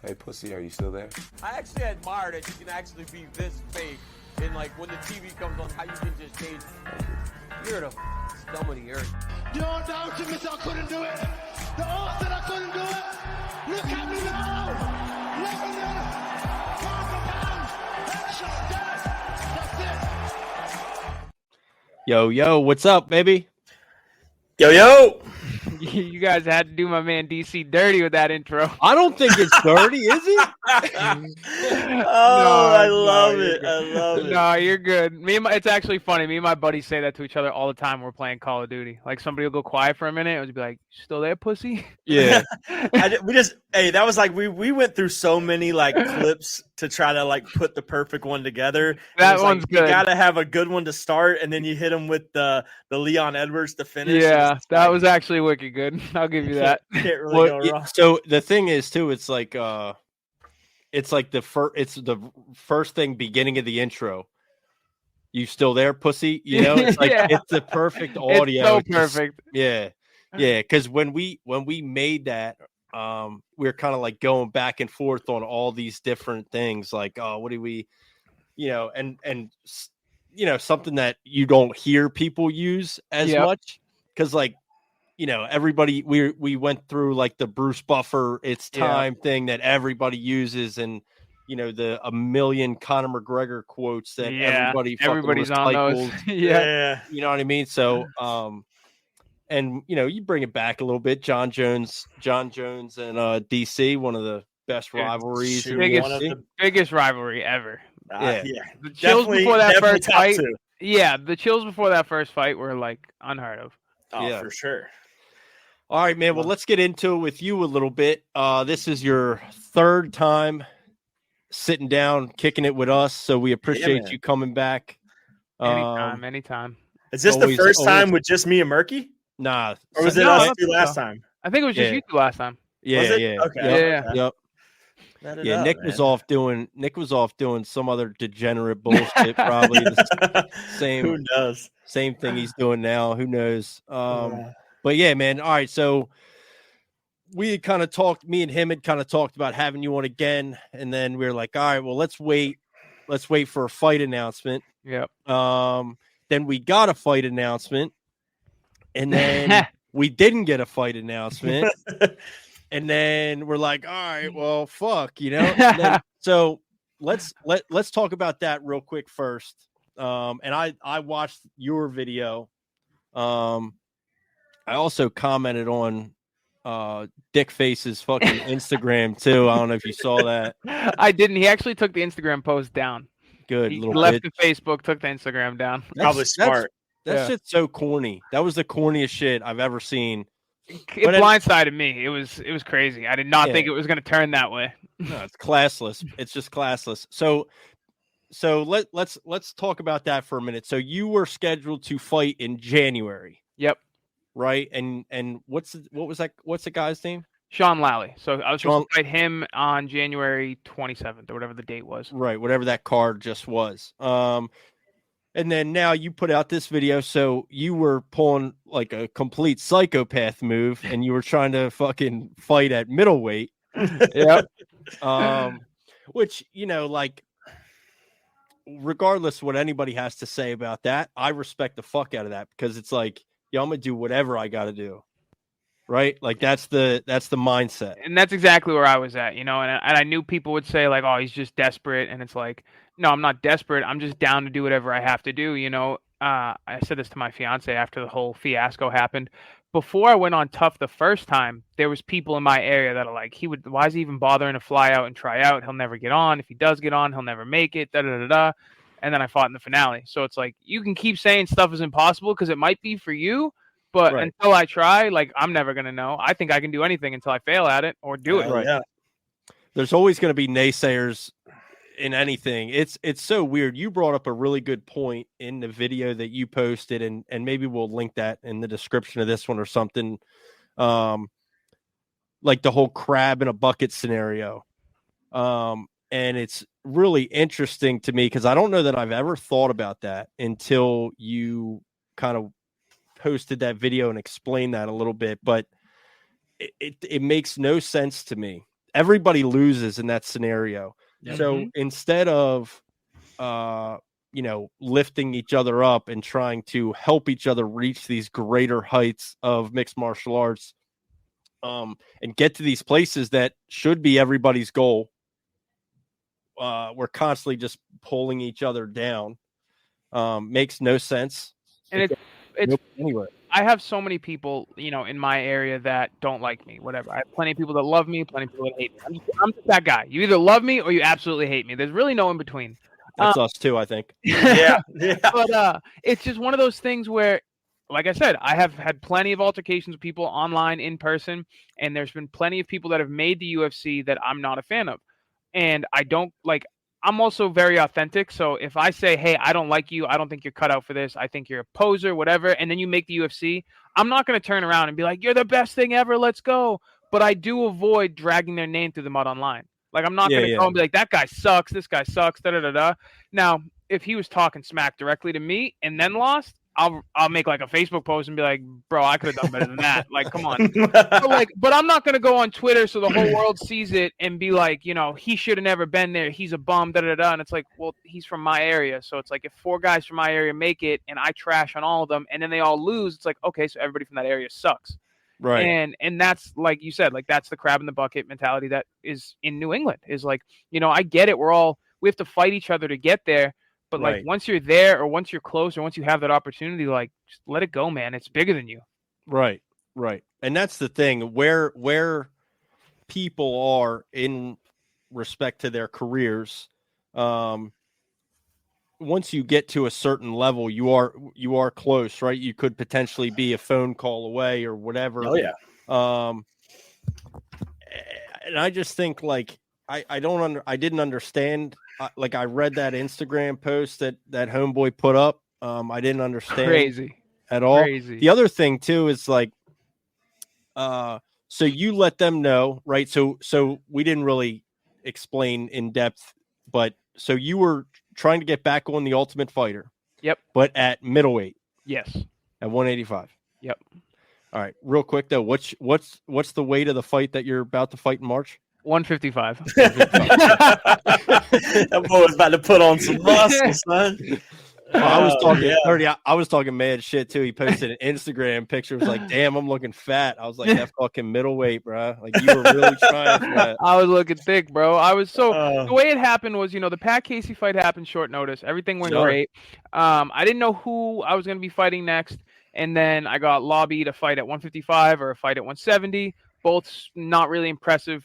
Hey, pussy, are you still there? I actually admire that you can actually be this fake. And like when the TV comes on, how you can just change. You're the scum of the earth. The audacity admit I couldn't do it. The art that I couldn't do it. Look at me now. Lebanon. Pound for pound. Headshot dead. That's it. Yo, what's up, baby? Yo. You guys had to do my man DC dirty with that intro. I don't think it's dirty, is it? I love it. No, you're good. It's actually funny. Me and my buddies say that to each other all the time when we're playing Call of Duty. Like somebody will go quiet for a minute and be like, "Still there, pussy?" Yeah. That was like we went through so many like clips to try to like put the perfect one together. That one's good. You gotta have a good one to start, and then you hit him with the Leon Edwards to finish. Yeah, that was actually wicked good. I'll give you that. Can't really go wrong. So the thing is too, it's like the first thing beginning of the intro. You still there, pussy? You know, it's like it's the perfect audio. It's so perfect. Yeah. Because when we made that, we were kind of like going back and forth on all these different things. Like, what do we, and something that you don't hear people use as much. Because like, everybody we went through like the Bruce Buffer "it's time" thing that everybody uses, and the a million Conor McGregor quotes that everybody's on those. You know what I mean? So and you bring it back a little bit. John Jones and DC, one of the best rivalries, biggest rivalry ever. The chills before that first fight. The chills before that first fight were like unheard of. For sure. All right, man. Well, let's get into it with you a little bit. This is your third time sitting down, kicking it with us, so we appreciate you coming back. Anytime. Is this the first time with just me and Murky? Nah. Or was it us two last time? I think it was just you two last time. Yeah. Okay. Yep. Yeah, Nick was off doing some other degenerate bullshit, probably the same. Who knows? Same thing he's doing now. Who knows? But yeah, man. All right, so we had kind of talked. Me and him had kind of talked about having you on again, and then we were like, all right, well, let's wait for a fight announcement. Yep. Then we got a fight announcement, and then we didn't get a fight announcement. And then we're like, all right, well, fuck, so let's talk about that real quick first. And I watched your video. I also commented on Dick Face's fucking Instagram too. I don't know if you saw that. I didn't. He actually took the Instagram post down. Good. He left the Facebook, took the Instagram down. Probably smart. That shit's so corny. That was the corniest shit I've ever seen. It blindsided me. It was crazy. I did not think it was going to turn that way. No, it's classless. It's just classless. So let's talk about that for a minute. So you were scheduled to fight in January. Yep. Right. And what's the guy's name? Sean Lally. So I was supposed to fight him on January 27th or whatever the date was. Right. Whatever that card just was. And then now you put out this video, so you were pulling like a complete psychopath move, and you were trying to fucking fight at middleweight. Yep. Which, like, regardless what anybody has to say about that, I respect the fuck out of that, because it's like, I'm gonna do whatever I got to do. Right? Like that's the mindset. And that's exactly where I was at, and I knew people would say like, oh, he's just desperate. And it's like, no, I'm not desperate. I'm just down to do whatever I have to do. I said this to my fiance after the whole fiasco happened. Before I went on Tough the first time, there was people in my area that are like, why is he even bothering to fly out and try out? He'll never get on. If he does get on, he'll never make it. And then I fought in the finale. So it's like, you can keep saying stuff is impossible because it might be for you. But until I try, like, I'm never going to know. I think I can do anything until I fail at it or do it. Right. Yeah. There's always going to be naysayers in anything. It's so weird. You brought up a really good point in the video that you posted, and maybe we'll link that in the description of this one or something. Like the whole crab in a bucket scenario. And it's really interesting to me because I don't know that I've ever thought about that until you kind of posted that video and explained that a little bit, but it makes no sense to me. everybody loses in that scenario. Yep. So instead of lifting each other up and trying to help each other reach these greater heights of mixed martial arts, and get to these places that should be everybody's goal, we're constantly just pulling each other down. Makes no sense. And it's anywhere. I have so many people, in my area that don't like me, whatever. I have plenty of people that love me, plenty of people that hate me. I'm just that guy. You either love me or you absolutely hate me. There's really no in between. That's us too, I think. Yeah. But it's just one of those things where, like I said, I have had plenty of altercations with people online, in person, and there's been plenty of people that have made the UFC that I'm not a fan of. And I'm also very authentic. So if I say, hey, I don't like you, I don't think you're cut out for this, I think you're a poser, whatever, and then you make the UFC, I'm not going to turn around and be like, you're the best thing ever, let's go. But I do avoid dragging their name through the mud online. Like, I'm not going to go and be like, that guy sucks, this guy sucks, da-da-da-da. Now, if he was talking smack directly to me and then lost, I'll make like a Facebook post and be like, bro, I could have done better than that. Like, come on. But I'm not going to go on Twitter so the whole world sees it and be like, he should have never been there. He's a bum, da-da-da. And it's like, well, he's from my area. So it's like, if 4 guys from my area make it and I trash on all of them and then they all lose, it's like, okay, so everybody from that area sucks. Right. And that's, like you said, like, that's the crab in the bucket mentality that is in New England. Is like, I get it. We have to fight each other to get there. But like, once you're there, or once you're close, or once you have that opportunity, like, just let it go, man. It's bigger than you. Right. And that's the thing, where people are in respect to their careers. Once you get to a certain level, you are close, right? You could potentially be a phone call away or whatever. Oh yeah. And I just think, like, I didn't understand. Like, I read that Instagram post that homeboy put up. I didn't understand Crazy at all. Crazy. The other thing too is, like, so you let them know, right? So we didn't really explain in depth, but so you were trying to get back on the Ultimate Fighter. Yep. But at middleweight. Yes. At 185. Yep. All right. Real quick though, what's the weight of the fight that you're about to fight in March? 155. That boy was about to put on some muscle, son. I was talking 30. I was talking mad shit too. He posted an Instagram picture. It was like, damn, I'm looking fat. I was like, that fucking middleweight, bro. Like, you were really trying for that. I was looking thick, bro. The way it happened was, the Pat Casey fight happened short notice. Everything went great. I didn't know who I was going to be fighting next. And then I got lobbied a fight at 155 or a fight at 170. Both not really impressive,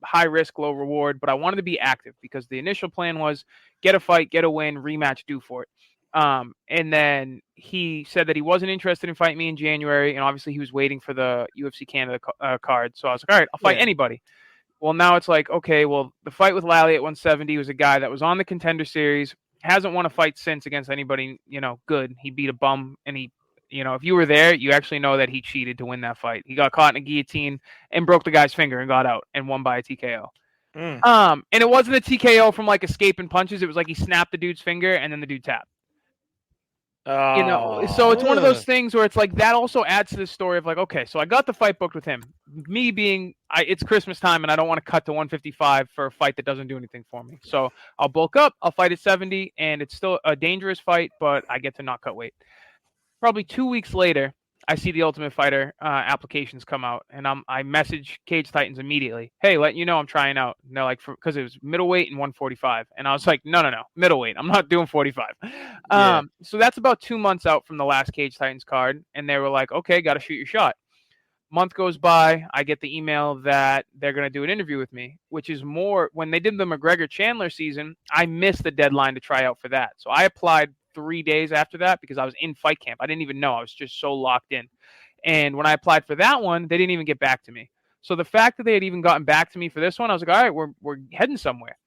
high risk, low reward. But I wanted to be active because the initial plan was get a fight, get a win, rematch, do for it. And then he said that he wasn't interested in fighting me in January. And obviously he was waiting for the UFC Canada card. So I was like, all right, I'll fight anybody. Well, now it's like, okay, well, the fight with Lally at 170 was a guy that was on the Contender Series, hasn't won a fight since against anybody, good. He beat a bum, and he, if you were there, you actually know that he cheated to win that fight. He got caught in a guillotine and broke the guy's finger and got out and won by a TKO. And it wasn't a TKO from like escaping punches. It was like he snapped the dude's finger and then the dude tapped. So it's one of those things where it's like that also adds to the story of like, okay, so I got the fight booked with him. Me being, it's Christmas time and I don't want to cut to 155 for a fight that doesn't do anything for me. So I'll bulk up, I'll fight at 70, and it's still a dangerous fight, but I get to not cut weight. Probably 2 weeks later, I see the Ultimate Fighter applications come out, and I message Cage Titans immediately. Hey, letting you know I'm trying out. And they're like, because it was middleweight and 145, and I was like, no, middleweight. I'm not doing 45. So that's about 2 months out from the last Cage Titans card, and they were like, okay, got to shoot your shot. Month goes by, I get the email that they're going to do an interview with me, which is more, when they did the McGregor-Chandler season, I missed the deadline to try out for that. So I applied 3 days after that because I was in fight camp. I didn't even know. I was just so locked in. And when I applied for that one, they didn't even get back to me. So the fact that they had even gotten back to me for this one, I was like, all right, we're heading somewhere.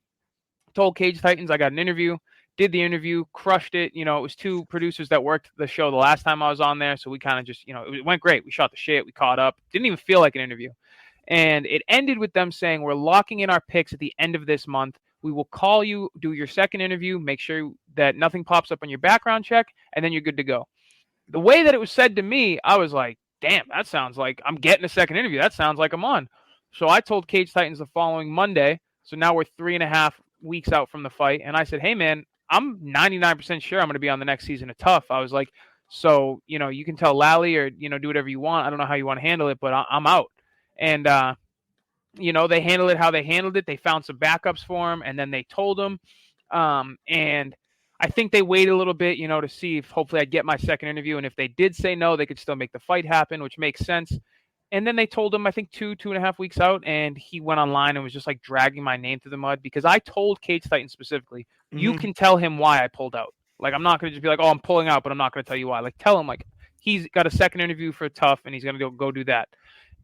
Told Cage Titans I got an interview, did the interview, crushed it. It was 2 producers that worked the show the last time I was on there. So we kind of just, it went great. We shot the shit. We caught up. Didn't even feel like an interview. And it ended with them saying, we're locking in our picks at the end of this month. We will call you, do your second interview, make sure that nothing pops up on your background check, and then you're good to go. The way that it was said to me, I was like, damn, that sounds like I'm getting a second interview. That sounds like I'm on. So I told Cage Titans the following Monday. So now we're 3.5 weeks out from the fight. And I said, hey, man, I'm 99% sure I'm going to be on the next season of Tough. I was like, so, you can tell Lally or, do whatever you want. I don't know how you want to handle it, but I'm out. And, they handled it how they handled it. They found some backups for him, and then they told him. And I think they waited a little bit, to see if hopefully I'd get my second interview. And if they did say no, they could still make the fight happen, which makes sense. And then they told him, I think 2.5 weeks out, and he went online and was just like dragging my name through the mud because I told Cage Titan specifically, you can tell him why I pulled out. Like, I'm not going to just be like, oh, I'm pulling out, but I'm not going to tell you why. Like, tell him, like, he's got a second interview for Tough, and he's going to go do that.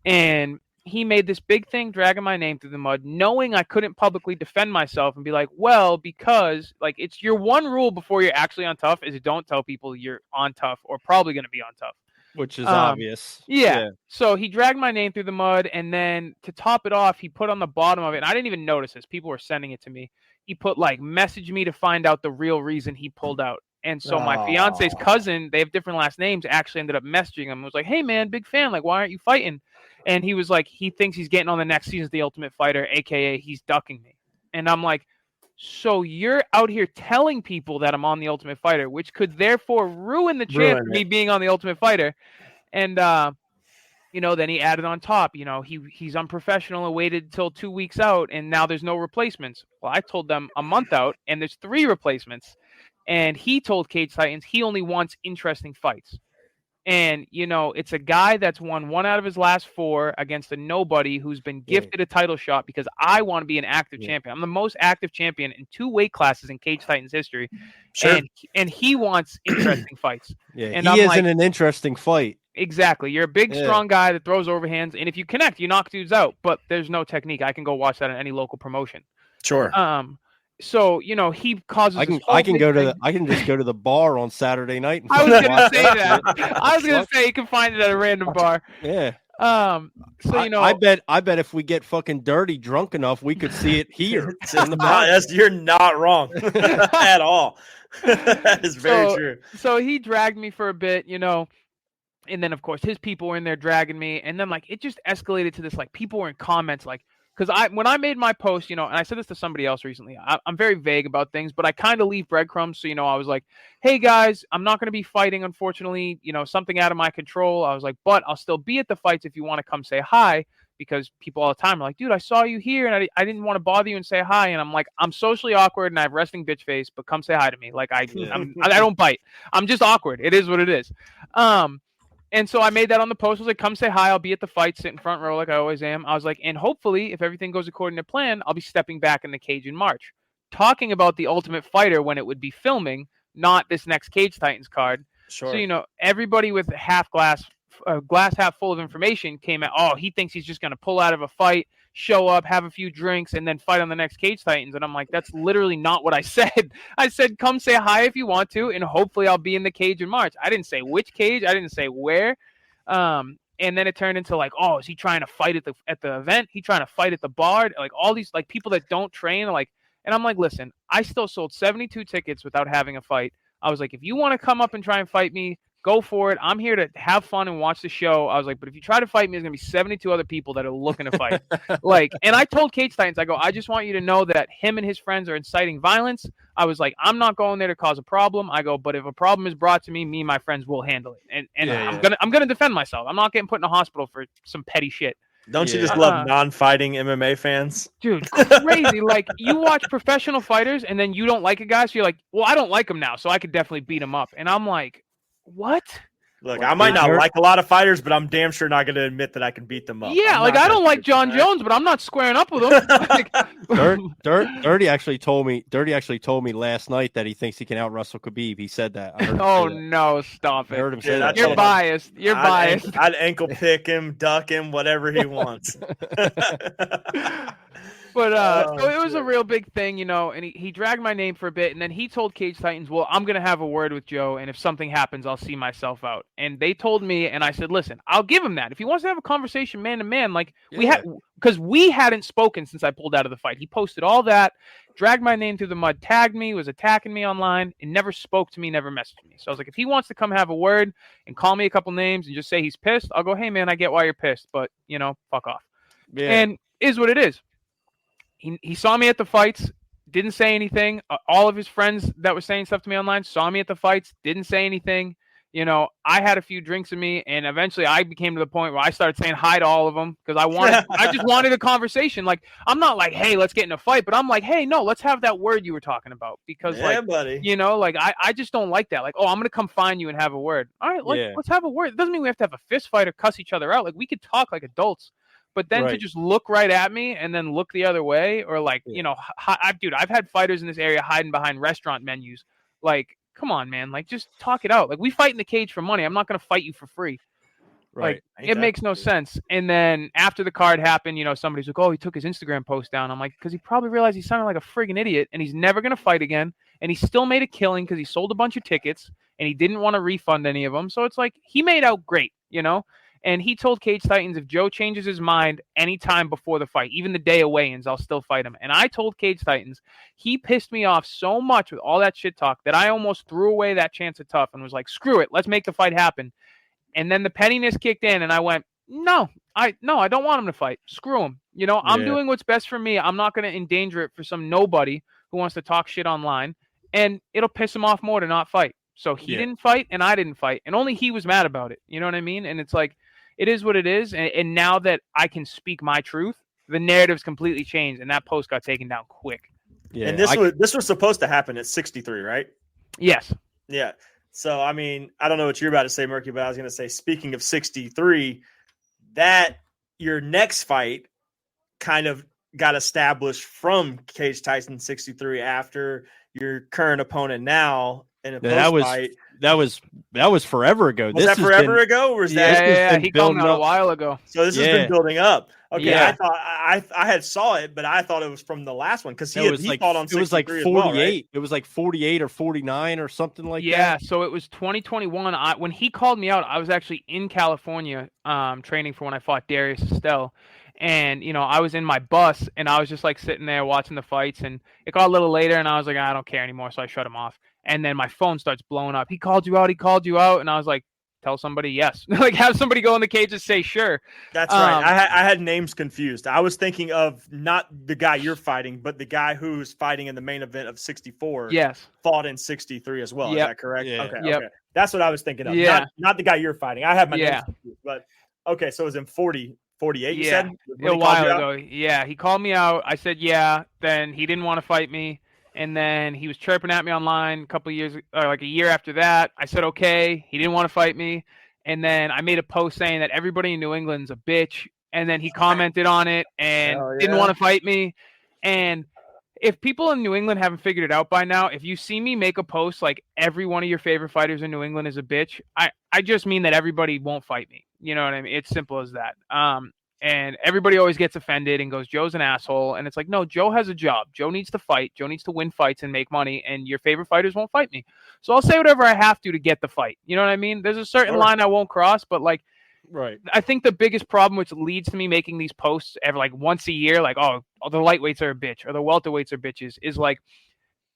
And he made this big thing dragging my name through the mud, knowing I couldn't publicly defend myself and be like, well, because, like, it's your one rule before you're actually on Tough is don't tell people you're on Tough or probably going to be on Tough. Which is obvious. Yeah. So he dragged my name through the mud, and then to top it off, he put on the bottom of it, and I didn't even notice this. People were sending it to me. He put, like, message me to find out the real reason he pulled out. And so my fiance's cousin, they have different last names, actually ended up messaging him. Was like, hey, man, big fan. Like, why aren't you fighting? And he was like, he thinks he's getting on the next season of The Ultimate Fighter, a.k.a. he's ducking me. And I'm like, so you're out here telling people that I'm on The Ultimate Fighter, which could therefore ruin the chance of me being on The Ultimate Fighter. And, then he added on top, he's unprofessional and waited till 2 weeks out, and now there's no replacements. Well, I told them a month out, and there's 3 replacements. And he told Cage Titans he only wants interesting fights. And, it's a guy that's won 1 out of his last 4 against a nobody who's been gifted a title shot because I want to be an active champion. I'm the most active champion in 2 weight classes in Cage Titans history. Sure. And he wants interesting fights. Yeah, and he isn't an interesting fight. Exactly. You're a big, strong guy that throws overhands. And if you connect, you knock dudes out. But there's no technique. I can go watch that in any local promotion. Sure. So he causes. I can just go to the bar on Saturday night. And I was going to say that. I was going to say you can find it at a random bar. Yeah. So I bet if we get fucking dirty drunk enough, we could see it here. You're not wrong at all. That is very true. So he dragged me for a bit, and then of course his people were in there dragging me, and then like it just escalated to this like people were in comments like. Because when I made my post, and I said this to somebody else recently, I'm very vague about things, but I kind of leave breadcrumbs. So, I was like, hey, guys, I'm not going to be fighting, unfortunately, something out of my control. I was like, but I'll still be at the fights if you want to come say hi, because people all the time are like, dude, I saw you here, and I didn't want to bother you and say hi. And I'm like, I'm socially awkward, and I have resting bitch face, but come say hi to me. Like, I don't bite. I'm just awkward. It is what it is. And so I made that on the post. I was like, come say hi. I'll be at the fight, sit in front row like I always am. I was like, and hopefully, if everything goes according to plan, I'll be stepping back in the cage in March. Talking about The Ultimate Fighter when it would be filming, not this next Cage Titans card. Sure. So, everybody with glass half full of information came out, oh, he thinks he's just going to pull out of a fight, show up, have a few drinks, and then fight on the next Cage Titans. And I'm like, that's literally not what I said. I said, come say hi if you want to, and hopefully I'll be in the cage in March. I didn't say which cage. I didn't say where. And then it turned into like, oh, is he trying to fight at the event? He trying to fight at the bar? Like all these like people that don't train, like, and I'm like, listen, I still sold 72 tickets without having a fight. I was like, if you want to come up and try and fight me, go for it. I'm here to have fun and watch the show. I was like, but if you try to fight me, there's going to be 72 other people that are looking to fight. And I told Cage Titans, I go, I just want you to know that him and his friends are inciting violence. I was like, I'm not going there to cause a problem. I go, but if a problem is brought to me, me and my friends will handle it. And I'm going to defend myself. I'm not getting put in a hospital for some petty shit. Don't you just love non-fighting MMA fans? Dude, crazy. Like, you watch professional fighters and then you don't like a guy, so you're like, well, I don't like him now, so I could definitely beat him up. And I'm like, what? Look, I might not like a lot of fighters, but I'm damn sure not going to admit that I can beat them up. Yeah, like I don't like John Jones, but I'm not squaring up with him. Like, Dirty actually told me last night that he thinks he can out wrestle Khabib. He said that. Oh no, stop it! I heard him say that. You're biased. You're biased. I'd ankle pick him, duck him, whatever he wants. But so it was a real big thing, and he dragged my name for a bit, and then he told Cage Titans, well, I'm going to have a word with Joe, and if something happens, I'll see myself out. And they told me, and I said, listen, I'll give him that. If he wants to have a conversation man to man, like because we hadn't spoken since I pulled out of the fight. He posted all that, dragged my name through the mud, tagged me, was attacking me online, and never spoke to me, never messaged me. So I was like, if he wants to come have a word and call me a couple names and just say he's pissed, I'll go, hey, man, I get why you're pissed, but, fuck off. Yeah. And is what it is. He saw me at the fights, didn't say anything. All of his friends that were saying stuff to me online saw me at the fights, didn't say anything. You know, I had a few drinks in me, and eventually I became to the point where I started saying hi to all of them because I just wanted a conversation. Like, I'm not like, hey, let's get in a fight, but I'm like, hey, no, let's have that word you were talking about because, buddy. you know, like I just don't like that. Like, oh, I'm gonna come find you and have a word. All right, let's have a word. It doesn't mean we have to have a fist fight or cuss each other out. Like, we could talk like adults. But then to just look right at me and then look the other way, or like, you know, dude, I've had fighters in this area hiding behind restaurant menus. Like, come on, man. Like, just talk it out. Like, we fight in the cage for money. I'm not going to fight you for free. Right. Like, it makes no sense. And then after the card happened, you know, somebody's like, oh, he took his Instagram post down. I'm like, because he probably realized he sounded like a friggin' idiot and he's never going to fight again. And he still made a killing because he sold a bunch of tickets and he didn't want to refund any of them. So it's like, he made out great, you know? And he told Cage Titans, if Joe changes his mind anytime before the fight, even the day of weigh-ins, I'll still fight him. And I told Cage Titans, he pissed me off so much with all that shit talk that I almost threw away that chance at Tough and was like, screw it, let's make the fight happen. And then the pettiness kicked in, and I went, no, I don't want him to fight. Screw him. You know, I'm doing what's best for me. I'm not going to endanger it for some nobody who wants to talk shit online. And it'll piss him off more to not fight. So he didn't fight, and I didn't fight. And only he was mad about it. You know what I mean? And it's like, it is what it is, and now that I can speak my truth, the narrative's completely changed, and that post got taken down quick. Yeah, and this was supposed to happen at 63, right? Yes. Yeah. So, I mean, I don't know what you're about to say, Murky, but I was going to say, speaking of 63, that your next fight kind of got established from Cage Tyson 63 after your current opponent now in a post fight. That was forever ago. Was that forever ago? Or was that? Yeah, he called me out a while ago. So this has been building up. Okay, yeah. I thought I had saw it, but I thought it was from the last one because he fought on 63 it was like 48. well, right? It was like 48 or 49 or something like that. Yeah, so it was 2021. When he called me out, I was actually in California training for when I fought Darius Estelle. And, you know, I was in my bus and I was just like sitting there watching the fights, and it got a little later and I was like, I don't care anymore. So I shut him off. And then my phone starts blowing up. He called you out. And I was like, tell somebody yes. Like, have somebody go in the cage and say sure. That's right. I had names confused. I was thinking of not the guy you're fighting, but the guy who's fighting in the main event of 64. Yes. Fought in 63 as well. Is that correct? Yeah. Okay. That's what I was thinking of. Yeah. Not the guy you're fighting. I have my names confused. But okay, so it was in 48, you said? A while ago. Yeah, he called me out. I said yeah. Then he didn't want to fight me. And then he was chirping at me online a couple of years, like a year after that. I said, okay. He didn't want to fight me. And then I made a post saying that everybody in New England's a bitch. And then he commented on it and didn't want to fight me. And if people in New England haven't figured it out by now, if you see me make a post like every one of your favorite fighters in New England is a bitch, I just mean that everybody won't fight me. You know what I mean? It's simple as that. And everybody always gets offended and goes, Joe's an asshole. And it's like, no, Joe has a job. Joe needs to fight. Joe needs to win fights and make money. And your favorite fighters won't fight me. So I'll say whatever I have to get the fight. You know what I mean? There's a certain line I won't cross. But like, I think the biggest problem, which leads to me making these posts every like once a year, like, oh, the lightweights are a bitch or the welterweights are bitches, is like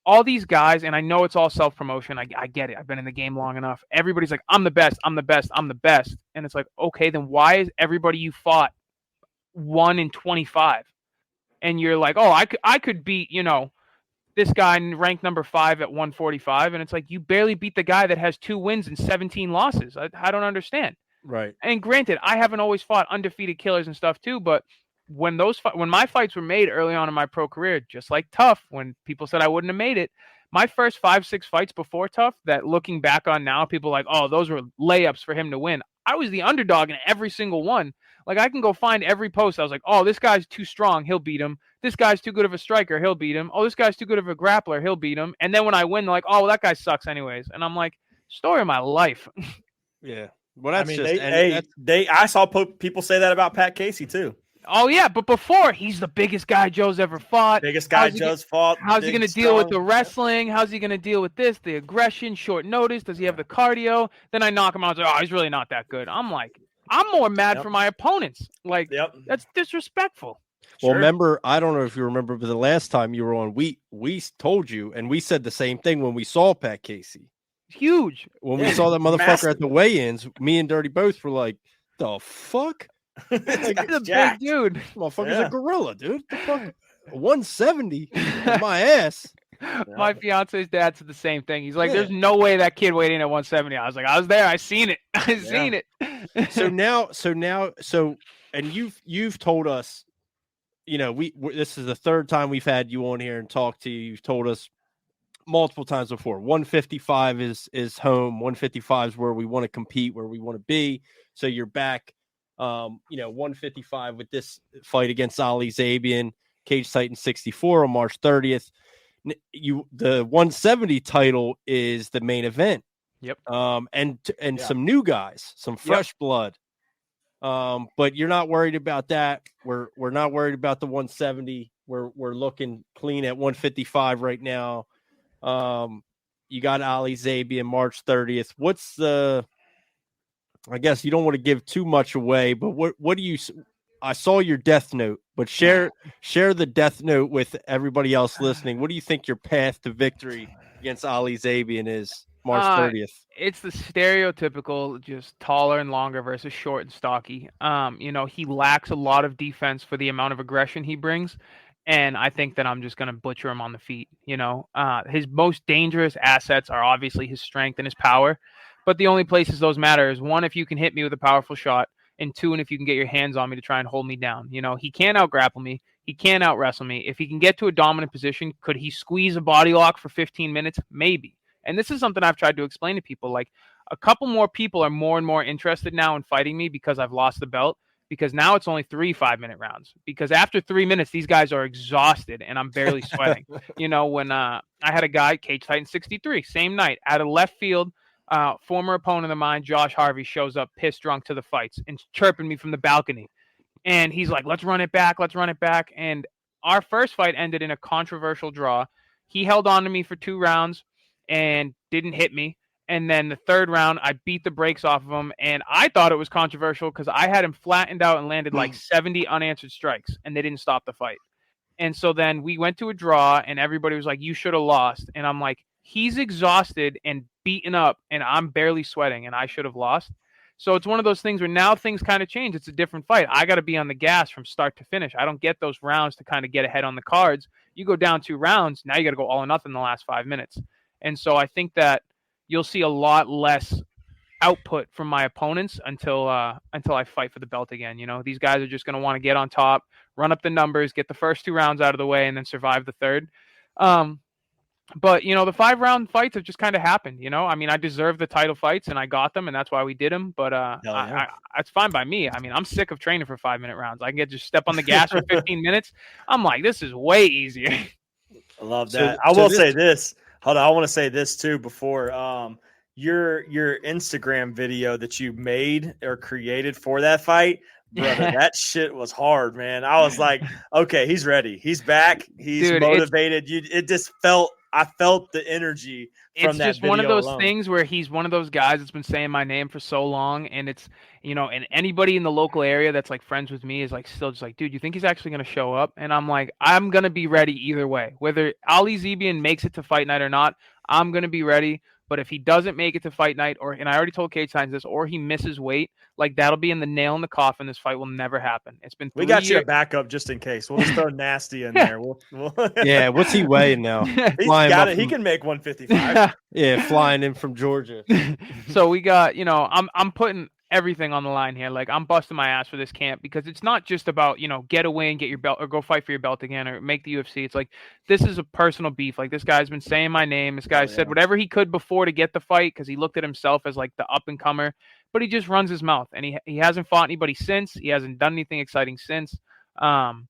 all these guys. And I know it's all self-promotion. I get it. I've been in the game long enough. Everybody's like, I'm the best. I'm the best. I'm the best. And it's like, okay, then why is everybody you fought 1 in 25? And you're like, oh, I could beat, you know, this guy ranked number 5 at 145. And it's like, you barely beat the guy that has 2 wins and 17 losses. I don't understand. Right. And granted, I haven't always fought undefeated killers and stuff too, but when my fights were made early on in my pro career, just like Tough, when people said I wouldn't have made it, my first 5-6 fights before Tough, that looking back on now, people are like, oh, those were layups for him to win. I was the underdog in every single one. Like, I can go find every post. I was like, oh, this guy's too strong. He'll beat him. This guy's too good of a striker. He'll beat him. Oh, this guy's too good of a grappler. He'll beat him. And then when I win, they're like, oh, well, that guy sucks anyways. And I'm like, story of my life. Yeah. Well, that's I saw people say that about Pat Casey too. Oh, yeah. But before, he's the biggest guy Joe's ever fought. Biggest guy Joe's fought. How's he going to deal with the wrestling? How's he going to deal with this? The aggression, short notice? Does he have the cardio? Then I knock him out. I was like, oh, he's really not that good. I'm like, I'm more mad for my opponents. Like, that's disrespectful. Well, remember, I don't know if you remember, but the last time you were on, we told you, and we said the same thing when we saw Pat Casey. Huge. When we saw that motherfucker at the weigh-ins, me and Dirty both were like, the fuck? This Like, guy's He's a big jacked. dude. Motherfucker's Yeah. a gorilla, dude. The fuck? 170 on my ass. My fiance's dad said the same thing. He's like, Yeah. "There's no way that kid weighed in at 170." I was like, "I was there. I seen it. I seen it." So and you've told us, you know, this is the third time we've had you on here and talked to you. You've told us multiple times before, 155 is home. 155 is where we want to compete, where we want to be. So you're back, 155 with this fight against Ali Zabian, Cage Titan 64 on March 30th. The 170 title is the main event. Yep. And some new guys, some fresh blood. But you're not worried about that. We're not worried about the 170. We're looking clean at 155 right now. You got Ali Zabian March 30th. What's I guess you don't want to give too much away, but what do you? I saw your death note, but share the death note with everybody else listening. What do you think your path to victory against Ali Zabian is March 30th? It's the stereotypical, just taller and longer versus short and stocky. He lacks a lot of defense for the amount of aggression he brings. And I think that I'm just going to butcher him on the feet. His most dangerous assets are obviously his strength and his power. But the only places those matter is, one, if you can hit me with a powerful shot, and two, and if you can get your hands on me to try and hold me down. He can't out-grapple me. He can't out-wrestle me. If he can get to a dominant position, could he squeeze a body lock for 15 minutes? Maybe. And this is something I've tried to explain to people. Like, a couple more people are more and more interested now in fighting me because I've lost the belt. Because now it's only 3 5-minute rounds. Because after 3 minutes, these guys are exhausted and I'm barely sweating. When I had a guy, Cage Titan 63, same night, out of left field, former opponent of mine, Josh Harvey, shows up pissed drunk to the fights and chirping me from the balcony. And he's like, let's run it back. And our first fight ended in a controversial draw. He held on to me for 2 rounds and didn't hit me. And then the third round, I beat the brakes off of him. And I thought it was controversial because I had him flattened out and landed like 70 unanswered strikes, and they didn't stop the fight. And so then we went to a draw, and everybody was like, you should have lost. And I'm like, he's exhausted and beaten up, and I'm barely sweating, and I should have lost. So it's one of those things where now things kind of change. It's a different fight. I got to be on the gas from start to finish. I don't get those rounds to kind of get ahead on the cards. You go down 2 rounds, now you got to go all or nothing in the last 5 minutes. And so I think that you'll see a lot less output from my opponents until I fight for the belt again. These guys are just going to want to get on top, run up the numbers, get the first 2 rounds out of the way, and then survive the third. But the 5-round fights have just kind of happened. I deserve the title fights, and I got them, and that's why we did them. But it's fine by me. I'm sick of training for 5-minute rounds. I can just step on the gas for 15 minutes. I'm like, this is way easier. I love that. I will say this. Hold on, I want to say this too before your Instagram video that you made or created for that fight, brother. That shit was hard, man. I was like, okay, he's ready. He's back. He's motivated. I felt the energy from that video. It's just one of those things where he's one of those guys that's been saying my name for so long, and it's and anybody in the local area that's like friends with me is like still just like, dude, you think he's actually gonna show up? And I'm like, I'm gonna be ready either way. Whether Ali Zabian makes it to fight night or not, I'm gonna be ready. But if he doesn't make it to fight night, and I already told Cage Titans this, or he misses weight, like that'll be in the nail in the coffin. This fight will never happen. It's been 3 We got years. you a backup just in case. We'll just throw Nasty in there. Yeah, what's he weighing now? He can make 155. Yeah, flying in from Georgia. So we got, I'm putting everything on the line here. Like, I'm busting my ass for this camp because it's not just about, get a win, get your belt, or go fight for your belt again, or make the UFC. It's like, this is a personal beef. Like, this guy's been saying my name. This guy said whatever he could before to get the fight because he looked at himself as like the up and comer, but he just runs his mouth, and he hasn't fought anybody since. He hasn't done anything exciting since. And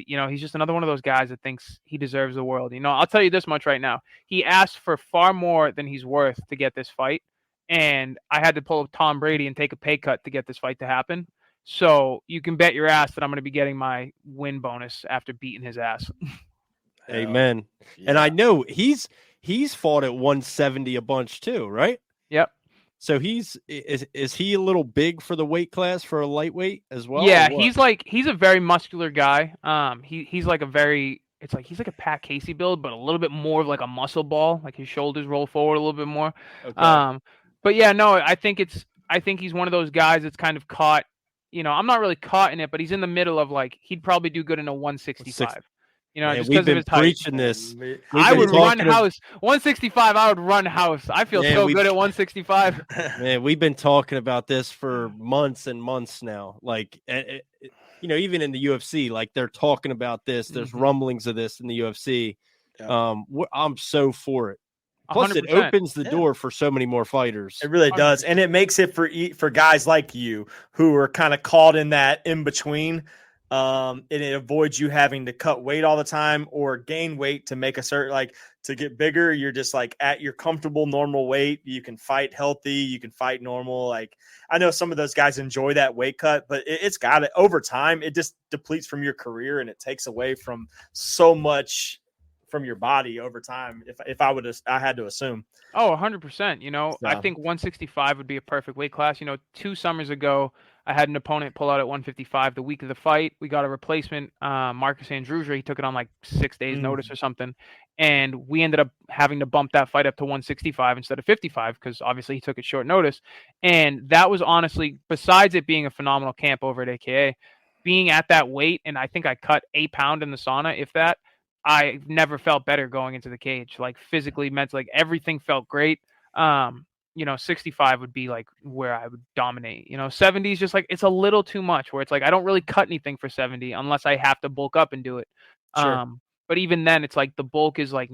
he's just another one of those guys that thinks he deserves the world. I'll tell you this much right now. He asked for far more than he's worth to get this fight. And I had to pull up Tom Brady and take a pay cut to get this fight to happen. So you can bet your ass that I'm going to be getting my win bonus after beating his ass. Amen. Yeah. And I know he's fought at 170 a bunch too, right? Yep. So is he a little big for the weight class for a lightweight as well? Yeah, he's a very muscular guy. He's like he's like a Pat Casey build, but a little bit more of like a muscle ball. Like his shoulders roll forward a little bit more. Okay. But yeah, no, I think he's one of those guys that's kind of caught, I'm not really caught in it, but he's in the middle of like he'd probably do good in a 165. Man, Just we've because of been his height. preaching this. I would run house 165. I would run house. I feel so good at 165. Man, we've been talking about this for months and months now. Like, even in the UFC, like they're talking about this. There's rumblings of this in the UFC. Yeah. I'm so for it. Plus, 100%. it opens the door for so many more fighters. It really does, and it makes it for guys like you who are kind of caught in that in between. And it avoids you having to cut weight all the time or gain weight to make a certain to get bigger. You're just like at your comfortable normal weight. You can fight healthy. You can fight normal. Like I know some of those guys enjoy that weight cut, but it's got it over time. It just depletes from your career and it takes away from so much from your body over time. If I had to assume. Oh, 100%. I think 165 would be a perfect weight class. 2 summers ago, I had an opponent pull out at 155 the week of the fight. We got a replacement, Marcus Andruzza. He took it on like 6 days notice or something. And we ended up having to bump that fight up to 165 instead of 55 because obviously he took it short notice. And that was honestly, besides it being a phenomenal camp over at AKA, being at that weight, and I think I cut 8 pounds in the sauna, if that, I never felt better going into the cage, like physically, mentally, like everything felt great. 65 would be like where I would dominate. 70 is just like it's a little too much. Where it's like I don't really cut anything for 70 unless I have to bulk up and do it. Sure. But even then, it's like the bulk is like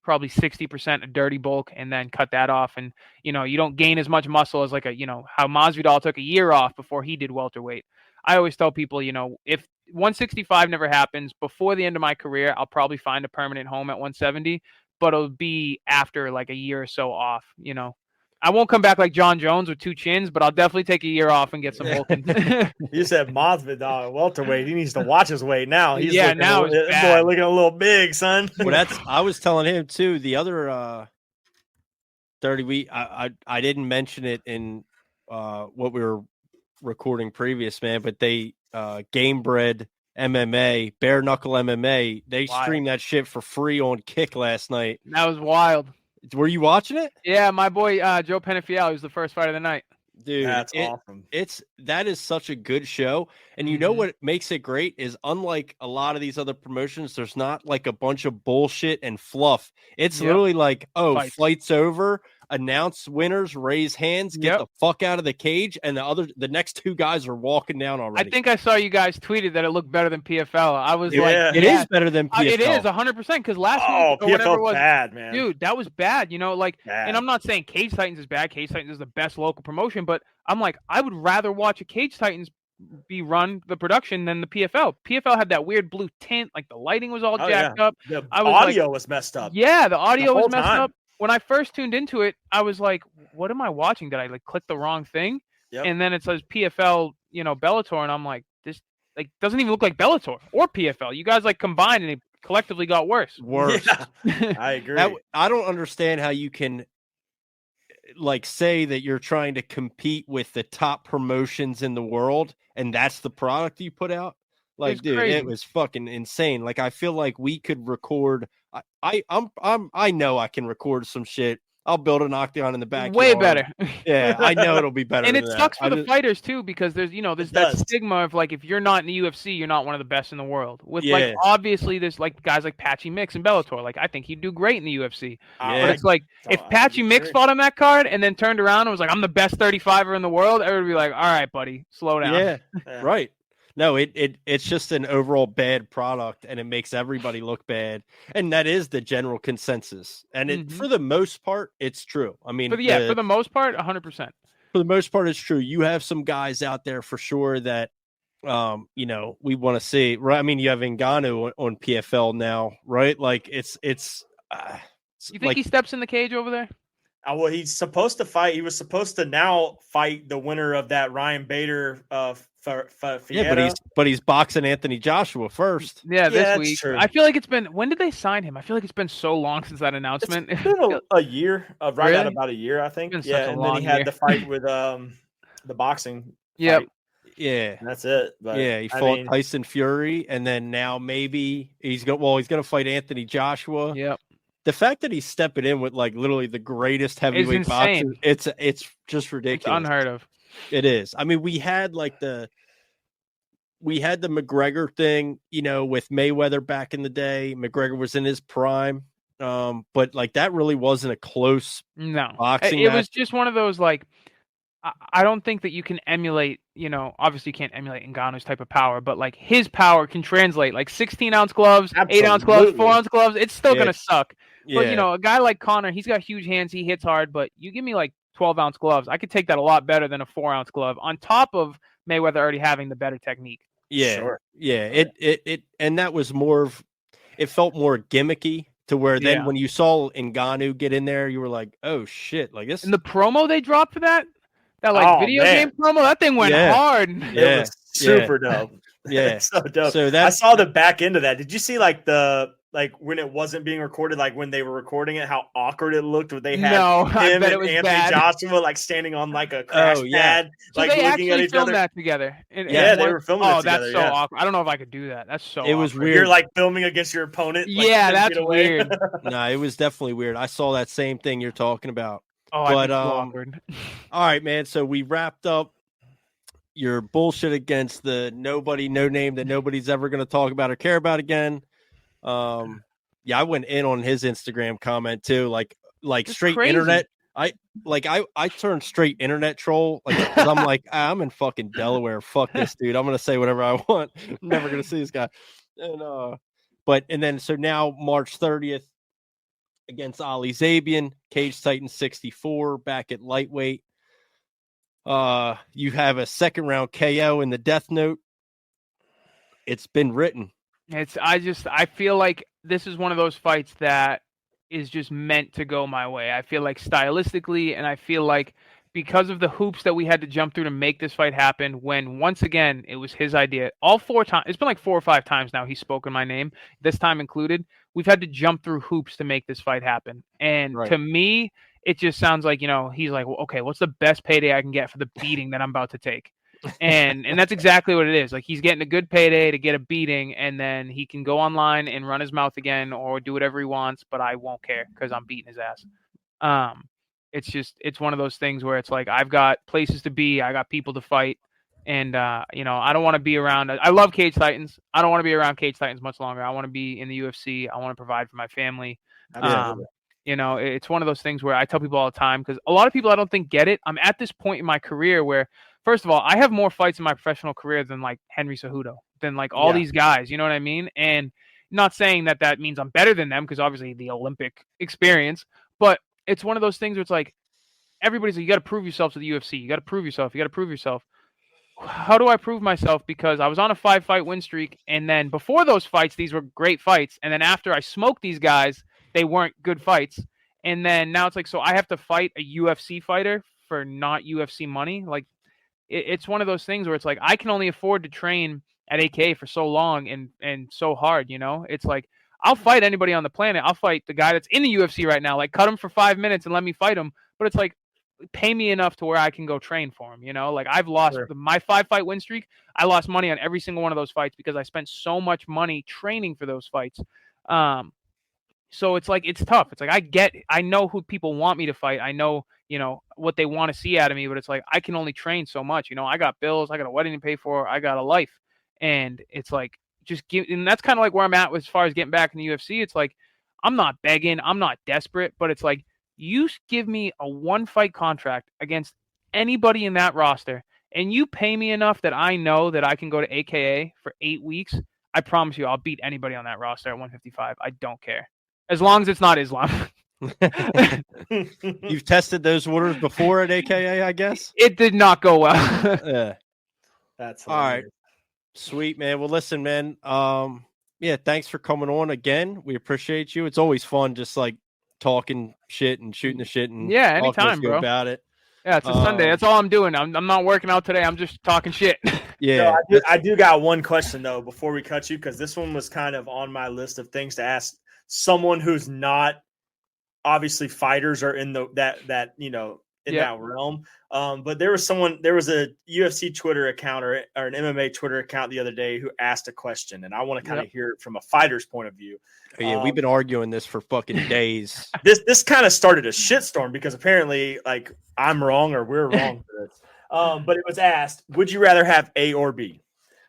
probably 60% a dirty bulk, and then cut that off, and you don't gain as much muscle as like how Masvidal took a year off before he did welterweight. I always tell people, if 165 never happens before the end of my career, I'll probably find a permanent home at 170, but it'll be after like a year or so off. I won't come back like John Jones with 2 chins, but I'll definitely take a year off and get some bulking. You said Masvidal welterweight. He needs to watch his weight now. He's now looking a little big, son. Well, I was telling him too. The other 30 week, I didn't mention it in what we were recording previous, man, but they Game Bred MMA, bare knuckle MMA, they streamed that shit for free on Kick last night. That was wild. Were you watching it? Yeah, my boy Joe Penafiel was the first fight of the night. Dude, that's awesome. That is such a good show. And you know what makes it great is unlike a lot of these other promotions, there's not like a bunch of bullshit and fluff. It's literally like, fight's over, announce winners, raise hands, get the fuck out of the cage, and the next 2 guys are walking down already. I think I saw you guys tweeted that it looked better than PFL. I was it is better than PFL. It is 100% because last week PFL it was bad, man. Dude, that was bad. Bad. And I'm not saying Cage Titans is bad. Cage Titans is the best local promotion, but I'm like, I would rather watch a Cage Titans be run the production than the PFL. PFL had that weird blue tint, like the lighting was all jacked up. The audio was messed up. Yeah, the audio was messed up. When I first tuned into it, I was like, what am I watching? Did I click the wrong thing? Yep. And then it says PFL, Bellator, and I'm like, this doesn't even look like Bellator or PFL. You guys combined and it collectively got worse. Yeah, I agree. I don't understand how you can say that you're trying to compete with the top promotions in the world and that's the product you put out. Dude, it was fucking insane. I feel like we could record. I know I can record some shit. I'll build an octagon in the back. Way better. Yeah, I know it'll be better. And it sucks for the fighters too, because there's that stigma of if you're not in the UFC, you're not one of the best in the world. With obviously there's guys like Patchy Mix and Bellator. I think he'd do great in the UFC. But it's if Patchy Mix fought on that card and then turned around and was like, I'm the best 35er in the world, everybody would be like, all right, buddy, slow down. Yeah. Right. No, it's just an overall bad product, and it makes everybody look bad, and that is the general consensus. And for the most part, it's true. I mean, for the most part, 100%. For the most part, it's true. You have some guys out there for sure that, we want to see. Right? I mean, you have Ngannou on PFL now, right? You think he steps in the cage over there? Well, he's supposed to fight. He was supposed to now fight the winner of that Ryan Bader but he's boxing Anthony Joshua first. Yeah, this week. True. I feel like it's been. When did they sign him? I feel like it's been so long since that announcement. It's been a year, right at about a year, I think. Yeah, and then he had the fight with the boxing. Yep. Fight. Yeah, and that's it. But, he fought Tyson Fury, and then now maybe he's going to fight Anthony Joshua. Yep. The fact that he's stepping in with literally the greatest heavyweight boxer, it's just ridiculous. It's unheard of. It is. I mean, we had the we had the McGregor thing, with Mayweather back in the day. McGregor was in his prime. But like that really wasn't a close No, boxing it match. was just one of those like. I don't think that you can emulate, obviously you can't emulate Ngannou's type of power, but like his power can translate like 16-ounce gloves, 8-ounce gloves, Absolutely. 4-ounce gloves. It's still Yeah. going to suck. But, Yeah. a guy like Conor, he's got huge hands. He hits hard, but you give me like 12-ounce gloves. I could take that a lot better than a 4-ounce glove on top of Mayweather already having the better technique. Yeah. Sure. Yeah. It and that was more of, it felt more gimmicky to where then when you saw Ngannou get in there, you were like, oh shit, like this. And the promo they dropped for that video game promo, that thing went hard. Yeah. It was super dope. Yeah. It's so dope. So I saw the back end of that. Did you see like when it wasn't being recorded, like when they were recording it, how awkward it looked where they had I bet it was Anthony bad. Joshua like standing on like a crash pad, So like they looking at actually each filmed other. that together. They were filming it together. That's so awkward. I don't know if I could do that. That's so It was awkward. weird. You're like filming against your opponent. Like, yeah, 10 that's feet away. weird. No, it was definitely weird. I saw that same thing you're talking about. Oh, but so awkward. All right, man. So we wrapped up your bullshit against the nobody, no name that nobody's ever going to talk about or care about again. Yeah, I went in on his Instagram comment too, like it's straight crazy. Internet. I turned straight internet troll, like 'cause I'm like, I'm in fucking Delaware. Fuck this dude. I'm gonna say whatever I want. I'm never gonna see this guy. And then so now March 30th against Ali Zabian, Cage Titan 64, back at lightweight. You have a second round KO in the Death Note. It's been written. I feel like this is one of those fights that is just meant to go my way. I feel like stylistically, and I feel like because of the hoops that we had to jump through to make this fight happen, when once again it was his idea. All 4 times, it's been like 4 or 5 times now he's spoken my name, this time included. We've had to jump through hoops to make this fight happen. And to me, it just sounds like, he's like, well, okay, what's the best payday I can get for the beating that I'm about to take? And that's exactly what it is. Like, he's getting a good payday to get a beating, and then he can go online and run his mouth again or do whatever he wants, but I won't care because I'm beating his ass. It's one of those things where it's like, I've got places to be, I got people to fight, and I don't want to be around. I love Cage Titans. I don't want to be around Cage Titans much longer. I want to be in the UFC. I want to provide for my family. It's one of those things where I tell people all the time, because a lot of people I don't think get it. I'm at this point in my career where, first of all, I have more fights in my professional career than like Henry Cejudo, than like all these guys. You know what I mean? And not saying that means I'm better than them, because obviously the Olympic experience, but it's one of those things where it's like, everybody's like, you got to prove yourself to the UFC. You got to prove yourself. You got to prove yourself. How do I prove myself? Because I was on a 5-fight win streak, and then before those fights, these were great fights. And then after I smoked these guys, they weren't good fights. And then now it's like, so I have to fight a UFC fighter for not UFC money. Like, it's one of those things where it's like, I can only afford to train at AKA for so long and so hard, It's like, I'll fight anybody on the planet. I'll fight the guy that's in the UFC right now. Like, cut him for 5 minutes and let me fight him. But it's like, pay me enough to where I can go train for him. Like, I've lost my 5-fight win streak. I lost money on every single one of those fights because I spent so much money training for those fights. So it's like, it's tough. It's like, I know who people want me to fight. I know, what they want to see out of me, but it's like, I can only train so much. I got bills, I got a wedding to pay for, I got a life. And it's like, and that's kind of like where I'm at as far as getting back in the UFC. It's like, I'm not begging, I'm not desperate, but it's like, you give me a 1-fight contract against anybody in that roster, and you pay me enough that I know that I can go to AKA for 8 weeks. I promise you, I'll beat anybody on that roster at 155. I don't care. As long as it's not Islam. You've tested those waters before at AKA, I guess? It did not go well. Yeah. That's hilarious. All right. Sweet, man. Well, listen, man. Thanks for coming on again. We appreciate you. It's always fun just like talking shit and shooting the shit and anytime, bro. About it. Yeah, it's a Sunday. That's all I'm doing. I'm not working out today. I'm just talking shit. Yeah. So I do got one question though before we cut you, because this one was kind of on my list of things to ask someone who's not obviously fighters or in that realm. But there was a UFC Twitter account or an MMA Twitter account the other day who asked a question, and I want to kind of hear it from a fighter's point of view. Oh, yeah, we've been arguing this for fucking days. This kind of started a shitstorm because apparently, like, I'm wrong or we're wrong for this. But it was asked, would you rather have A or B?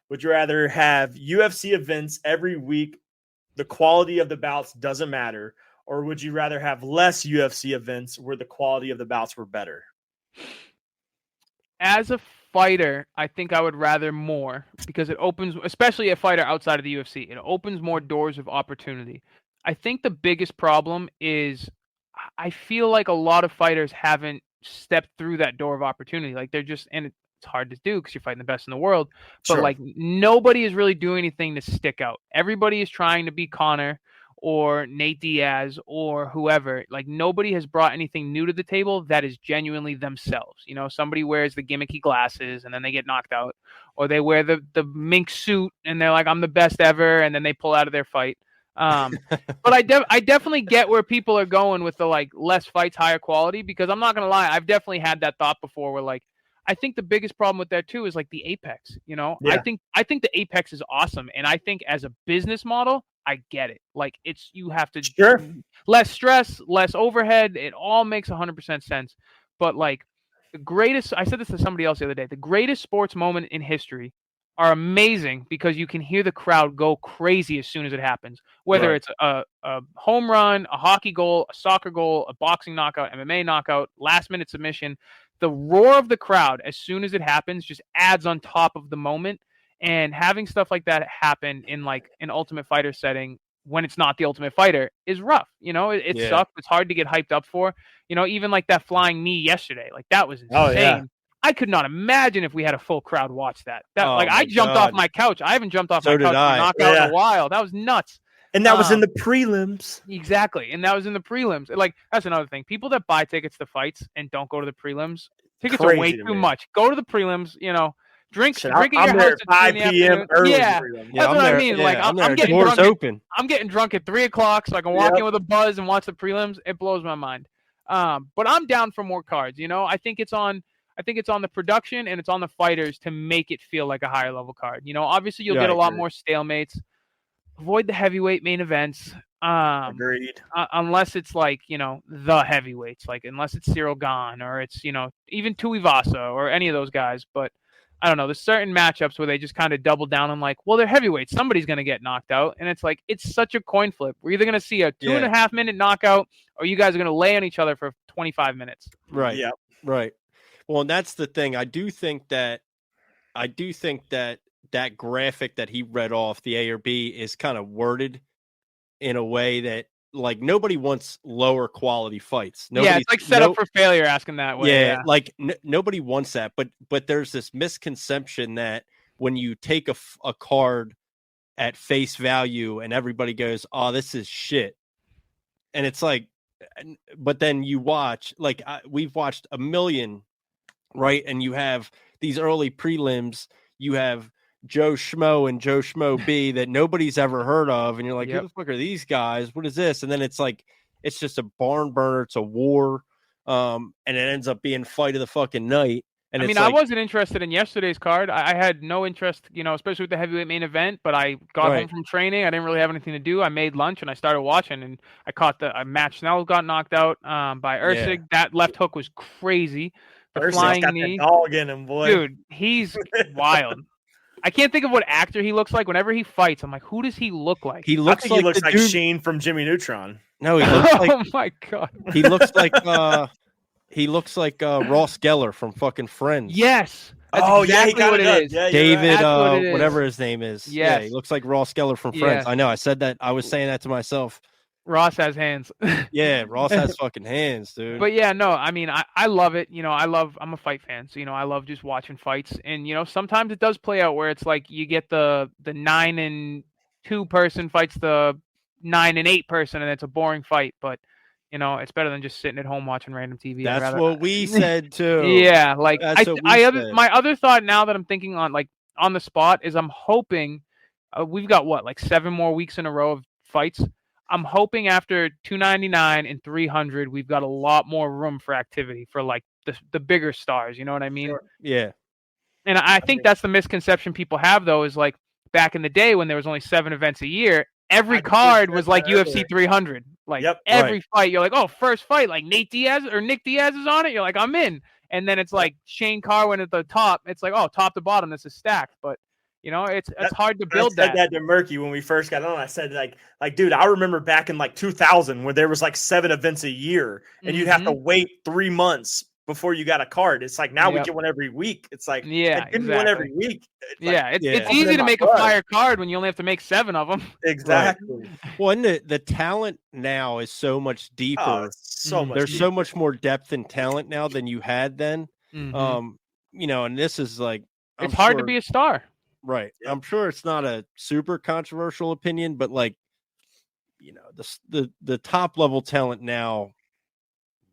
Would you rather have UFC events every week, the quality of the bouts doesn't matter, or would you rather have less UFC events where the quality of the bouts were better? As a fighter, I think I would rather more because it opens, especially a fighter outside of the UFC, it opens more doors of opportunity. I think the biggest problem is I feel like a lot of fighters haven't stepped through that door of opportunity. Like they're just, and it's hard to do because you're fighting the best in the world, but Sure. like nobody is really doing anything to stick out. Everybody is trying to be Connor or Nate Diaz or whoever. Like nobody has brought anything new to the table that is genuinely themselves. You know, somebody wears the gimmicky glasses and then they get knocked out, or they wear the mink suit and they're like, I'm the best ever, and then they pull out of their fight. But I definitely get where people are going with the like less fights, higher quality, because I'm not gonna lie, I've definitely had that thought before where like I think the biggest problem with that too is like the Apex, you know. Yeah. I think the Apex is awesome, and I think as a business model, I get it. Like it's you have to Sure. less stress, less overhead. It all makes 100% sense. But like the greatest, I said this to somebody else the other day. The greatest sports moment in history are amazing because you can hear the crowd go crazy as soon as it happens. Whether Right. it's a home run, a hockey goal, a soccer goal, a boxing knockout, MMA knockout, last minute submission, the roar of the crowd as soon as it happens just adds on top of the moment. And having stuff like that happen in like an Ultimate Fighter setting when it's not the Ultimate Fighter is rough. You know, it Yeah. sucks. It's hard to get hyped up for. You know, even like that flying knee yesterday, like that was insane. Oh, yeah. I could not imagine if we had a full crowd watch that. Oh, Like my I jumped off God. my couch. I haven't jumped off So my did couch for I. a knockout Yeah. in a while. That was nuts. And that was in the prelims. Exactly. And that was in the prelims. Like that's another thing. People that buy tickets to fights and don't go to the prelims, tickets are way Crazy to too me. much. Go to the prelims, you know. Drink Shit, at I'm your there house at 5 at 2 in the p.m. afternoon. early. Yeah. prelim. That's what I mean. Yeah, Like I'm there. I'm getting Doors drunk. open. I'm getting drunk at 3 o'clock so I can walk Yep. in with a buzz and watch the prelims. It blows my mind. But I'm down for more cards. You know, I think it's on the production and it's on the fighters to make it feel like a higher level card. You know, obviously you'll Yeah, get I a lot agree. more stalemates. Avoid the heavyweight main events. Agreed. Unless it's like, you know, the heavyweights, like unless it's Cyril Gahn or it's, you know, even Tuivasa or any of those guys. But I don't know. There's certain matchups where they just kind of double down on like, well, they're heavyweights. Somebody's going to get knocked out. And it's like, it's such a coin flip. We're either going to see a 2.5 minute knockout or you guys are going to lay on each other for 25 minutes. Right. Yep. Right. Well, and that's the thing. I do think that that graphic that he read off, the A or B, is kind of worded in a way that like nobody wants lower quality fights. Yeah, it's like set up for failure asking that way. Yeah, like nobody wants that. But there's this misconception that when you take a card at face value and everybody goes, "Oh, this is shit," and it's like, but then you watch, like we've watched a million, right? And you have these early prelims, you have Joe Schmo and Joe Schmo B that nobody's ever heard of, and you're like, Yep. who the fuck are these guys? What is this? And then it's like, it's just a barn burner, it's a war, and it ends up being fight of the fucking night. And I it's mean, like, I wasn't interested in yesterday's card. I had no interest, you know, especially with the heavyweight main event. But I got home from training. I didn't really have anything to do. I made lunch and I started watching. And I caught a match. Snell got knocked out by Usyk. That left hook was crazy. The Ursyk's flying got knee, that dog in him, boy. dude. He's wild. I can't think of what actor he looks like. Whenever he fights, I'm like, who does he look like? he I looks think like he looks the like dude. Sheen from Jimmy Neutron. No, he looks like Oh my god. he looks like Ross Geller from fucking Friends. Yes. That's Oh, exactly yeah, he kinda what does. it is. Yeah, you're David, That's what it is. whatever his name is. Yeah, he Yes. looks like Ross Geller from Yes. Friends. I know. I said that. I was saying that to myself. Ross has hands. Yeah, Ross has fucking hands, dude. But yeah, no, I mean, I love it. You know, I'm a fight fan. So, you know, I love just watching fights. And, you know, sometimes it does play out where it's like you get the 9-2 person fights the 9-8 person and it's a boring fight. But, you know, it's better than just sitting at home watching random TV. That's what we said too. Yeah. Like That's what we said. my other thought now that I'm thinking on like on the spot is I'm hoping we've got what, like 7 more weeks in a row of fights. I'm hoping after 299 and 300, we've got a lot more room for activity for like the bigger stars. You know what I mean? Sure. Yeah. And I think that's the misconception people have, though, is like back in the day when there was only 7 events a year, every card was like UFC 300. Like every fight, you're like, oh, first fight, like Nate Diaz or Nick Diaz is on it. You're like, I'm in. And then it's like Shane Carwin at the top. It's like, oh, top to bottom, this is stacked. But You know, it's hard to build I said that to Murky when we first got on. I said like, dude, I remember back in like 2000 when there was like 7 events a year, and you'd have to wait 3 months before you got a card. It's like now we get one every week. It's like give me one every week. It's easy to make a fire card when you only have to make 7 of them. Exactly. Right. Well, and the talent now is so much deeper. Oh, so much. There's so much more depth and talent now than you had then. You know, and this is like it's hard to be a star. Right. Yeah. I'm sure it's not a super controversial opinion, but like, you know, the top level talent now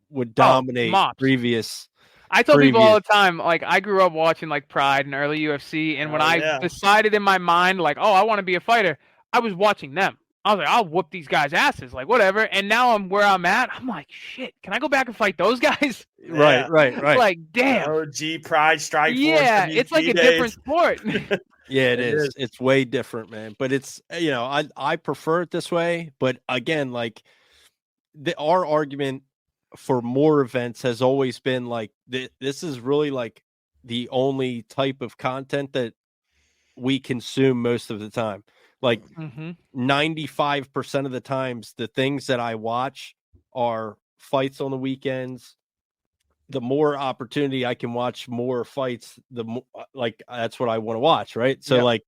would dominate previous. I tell people all the time, like I grew up watching like Pride and early UFC, and when I decided in my mind, like, oh, I want to be a fighter, I was watching them. I was like, I'll whoop these guys' asses, like whatever. And now I'm where I'm at. I'm like, shit, can I go back and fight those guys? Right. Like, damn. OG Pride Strike Force. Yeah, it's like a different sport. Yeah, it is. It's way different, man. But it's, you know, I prefer it this way. But again, like our argument for more events has always been like this is really like the only type of content that we consume most of the time. Like 95% of the times, the things that I watch are fights on the weekends. The more opportunity I can watch more fights, the more, like, that's what I want to watch. Right. So like,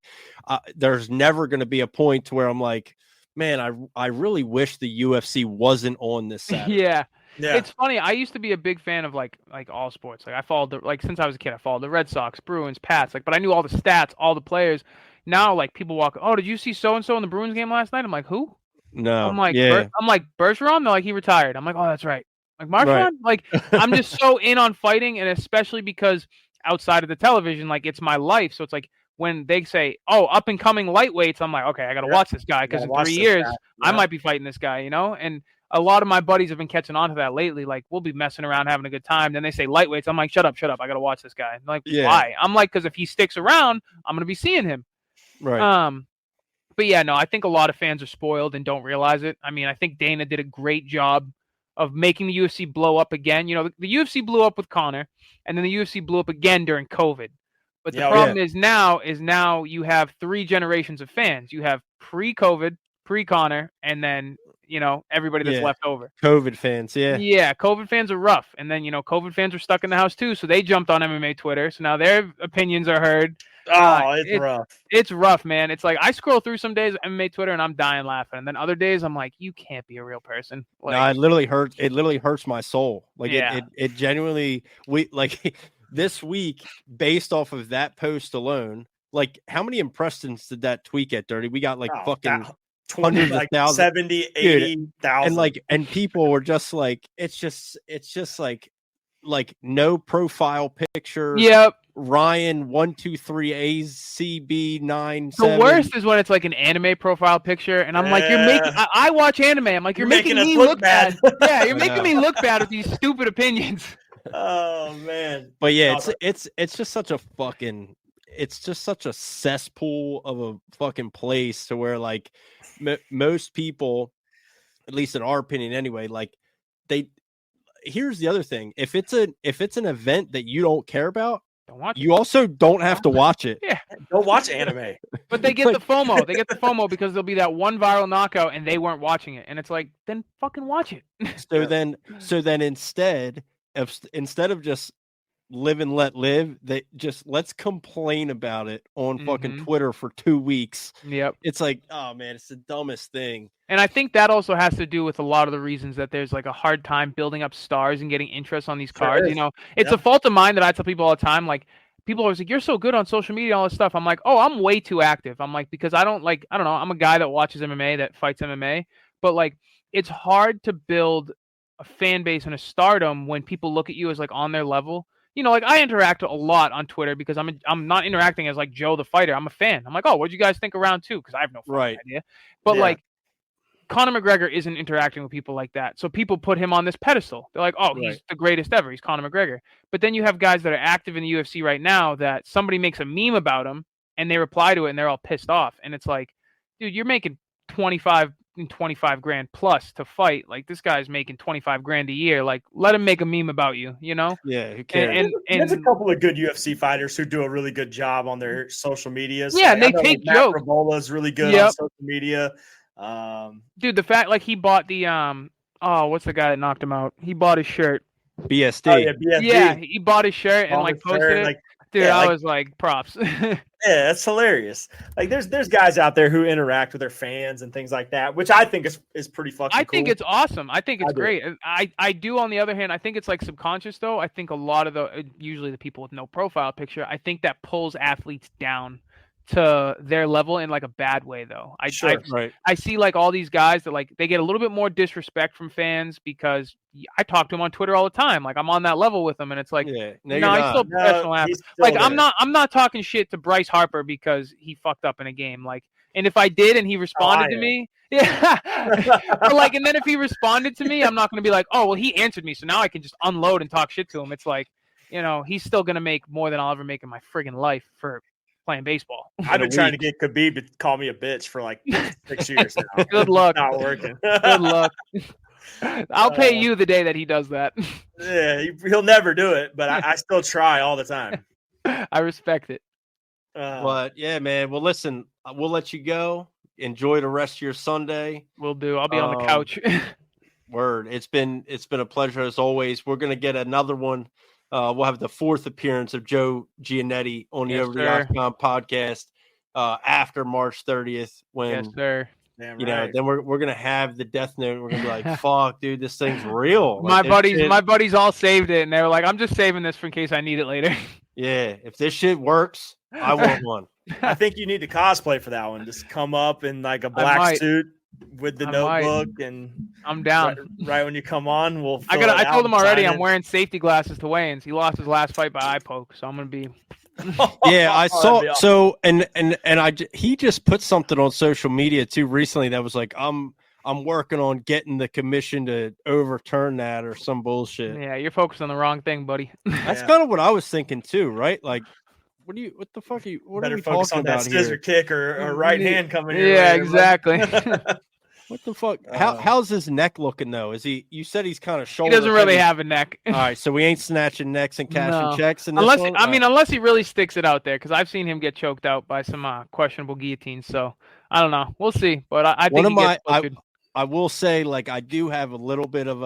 there's never going to be a point where I'm like, man, I really wish the UFC wasn't on this Saturday. Yeah. It's funny. I used to be a big fan of like all sports. Like I followed since I was a kid, I followed the Red Sox, Bruins, Pats, but I knew all the stats, all the players. Now, like people walk, oh, did you see so-and-so in the Bruins game last night? I'm like, who? No. I'm like, Bergeron? They're like, he retired. I'm like, oh, that's right. Like Marchand? Like, I'm just so in on fighting, and especially because outside of the television, like it's my life. So it's like when they say, oh, up and coming lightweights, I'm like, okay, I got to watch this guy because in 3 years, I might be fighting this guy, you know? And a lot of my buddies have been catching on to that lately. Like, we'll be messing around, having a good time. Then they say lightweights. I'm like, shut up. I got to watch this guy. I'm like, why? I'm like, because if he sticks around, I'm going to be seeing him. Right. But yeah, no, I think a lot of fans are spoiled and don't realize it. I mean, I think Dana did a great job of making the UFC blow up again. You know, the UFC blew up with Conor, and then the UFC blew up again during COVID. But the problem is now you have 3 generations of fans. You have pre-COVID, pre-Conor, and then, you know, everybody that's left over. COVID fans, Yeah, COVID fans are rough. And then, you know, COVID fans are stuck in the house too, so they jumped on MMA Twitter. So now their opinions are heard. It's rough. It's rough, man. It's like I scroll through some days of MMA Twitter and I'm dying laughing. And then other days I'm like, you can't be a real person. Like, no, it literally hurts my soul. Like it genuinely, this week, based off of that post alone, like how many impressions did that tweet get, Dirty? We got like fucking 20, hundreds of thousands, 70, 80,000. And people were just like, it's just like no profile picture. Yep. Ryan 123 ACB97. The worst is when it's like an anime profile picture, and I'm like, you're making. I watch anime. I'm like, you're making me look bad. Yeah, you're making me look bad with these stupid opinions. Oh man. But yeah, it's just such a fucking. It's just such a cesspool of a fucking place to where like most people, at least in our opinion anyway, like here's the other thing. If it's an event that you don't care about, you also don't have to watch it. Yeah. Don't watch anime. But they get the FOMO. They get the FOMO because there'll be that one viral knockout and they weren't watching it. And it's like, then fucking watch it. So then instead of just live and let live, let's complain about it on fucking Twitter for 2 weeks. Yep. It's like, oh man, it's the dumbest thing. And I think that also has to do with a lot of the reasons that there's like a hard time building up stars and getting interest on these cards. You know, it's a fault of mine that I tell people all the time. Like, people are always like, you're so good on social media, all this stuff. I'm like, oh, I'm way too active. I'm like, because I don't know. I'm a guy that watches MMA, that fights MMA, but like, it's hard to build a fan base and a stardom when people look at you as like on their level. You know, like I interact a lot on Twitter because I'm not interacting as like Joe the fighter. I'm a fan. I'm like, oh, what'd you guys think of round 2? Because I have no fucking idea. But like, Conor McGregor isn't interacting with people like that. So people put him on this pedestal. They're like, oh, he's the greatest ever. He's Conor McGregor. But then you have guys that are active in the UFC right now that somebody makes a meme about him and they reply to it and they're all pissed off. And it's like, dude, you're making 25 $25 grand plus to fight. Like, this guy's making 25 grand a year. Like, let him make a meme about you, you know? Yeah, who cares? There's a couple of good UFC fighters who do a really good job on their social media. Yeah, and they take Matt jokes. Ravola is really good on social media. Dude, the fact, like, he bought the what's the guy that knocked him out? He bought his shirt. BSD. Oh, yeah, BSD. Yeah, he bought his shirt and like posted it. Like, dude, yeah, I like, was like, props. yeah, that's hilarious. Like, there's guys out there who interact with their fans and things like that, which I think is pretty fucking cool. I think it's awesome. I think it's great. I do, on the other hand, I think it's like subconscious though. I think a lot of usually the people with no profile picture, I think that pulls athletes down to their level in like a bad way though. I see like all these guys that like they get a little bit more disrespect from fans because I talk to them on Twitter all the time. Like, I'm on that level with them, and it's like, no, he's still a professional athlete. Like, there. I'm not talking shit to Bryce Harper because he fucked up in a game. Like, and if I did and he responded to me, yeah, but like, and then if he responded to me, I'm not going to be like, oh well, he answered me, so now I can just unload and talk shit to him. It's like, you know, he's still going to make more than I'll ever make in my friggin' life for playing baseball. I've been trying to get Khabib to call me a bitch for like 6 years now. Good luck. It's not working. Good luck. I'll pay you the day that he does that. Yeah, he'll never do it, but I still try all the time. I respect it. But yeah, man. Well, listen, we'll let you go. Enjoy the rest of your Sunday. Will do. I'll be on the couch. Word. It's been a pleasure as always. We're gonna get another one. We'll have the 4th appearance of Joe Giannetti on the Over the Octagon podcast after March 30th. When, yes, sir. Damn you right. know, then we're gonna have the death note. We're gonna be like, "Fuck, dude, this thing's real." My like, buddies all saved it, and they were like, "I'm just saving this for in case I need it later." Yeah, if this shit works, I want one. I think you need to cosplay for that one. Just come up in like a black suit with the notebook, and I'm down. Right when you come on, we'll. I told him already. I'm wearing safety glasses to Wayans. He lost his last fight by eye poke, so I'm gonna be. Yeah, I saw. So he just put something on social media too recently that was like, I'm working on getting the commission to overturn that or some bullshit. Yeah, you're focused on the wrong thing, buddy. That's kind of what I was thinking too, right? Like, what the fuck are you? What better are we focus talking on that about scissor here? kick or right hand coming here. Yeah, exactly. What the fuck? How's his neck looking though? You said he's kind of shoulder. He doesn't really have a neck. All right, so we ain't snatching necks and cashing checks in this unless one? unless he really sticks it out there, because I've seen him get choked out by some questionable guillotines. So I don't know. We'll see. But I think I will say, like, I do have a little bit of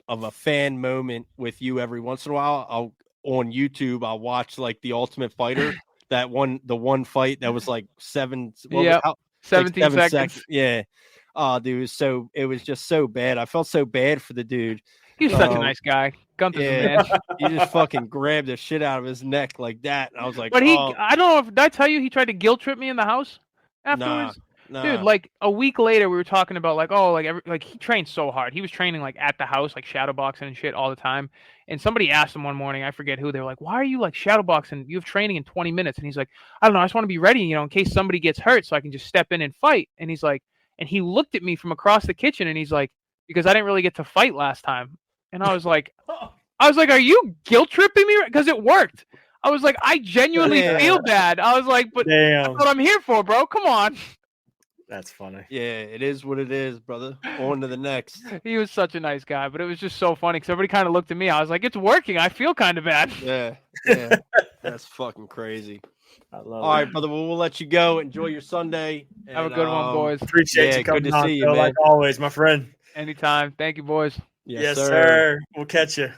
a fan moment with you every once in a while. On YouTube, I'll watch like the Ultimate Fighter. The one fight that was like 17 seconds. Yeah. Oh, dude, it was just so bad. I felt so bad for the dude. He's such a nice guy. Gunther's a man. He just fucking grabbed the shit out of his neck like that. And I was like, but I don't know if did I tell you he tried to guilt trip me in the house afterwards? Nah. Dude, like a week later, we were talking about like he trained so hard. He was training like at the house, like shadow boxing and shit all the time. And somebody asked him one morning, I forget who, they were like, "Why are you like shadow boxing? You have training in 20 minutes." And he's like, "I don't know. I just want to be ready, you know, in case somebody gets hurt, so I can just step in and fight." And he's like, and he looked at me from across the kitchen, and he's like, "Because I didn't really get to fight last time." And I was like, "Are you guilt tripping me?" Because it worked. I was like, I genuinely feel bad. I was like, but that's what I'm here for, bro. Come on. That's funny. Yeah, it is what it is, brother. On to the next. He was such a nice guy, but it was just so funny because everybody kind of looked at me. I was like, it's working. I feel kind of bad. Yeah. That's fucking crazy. I love All right, brother. Well, we'll let you go. Enjoy your Sunday. Have a good one, boys. Appreciate you coming good to on, see you, man. man. Like always, my friend. Anytime. Thank you, boys. Yes, sir. We'll catch you.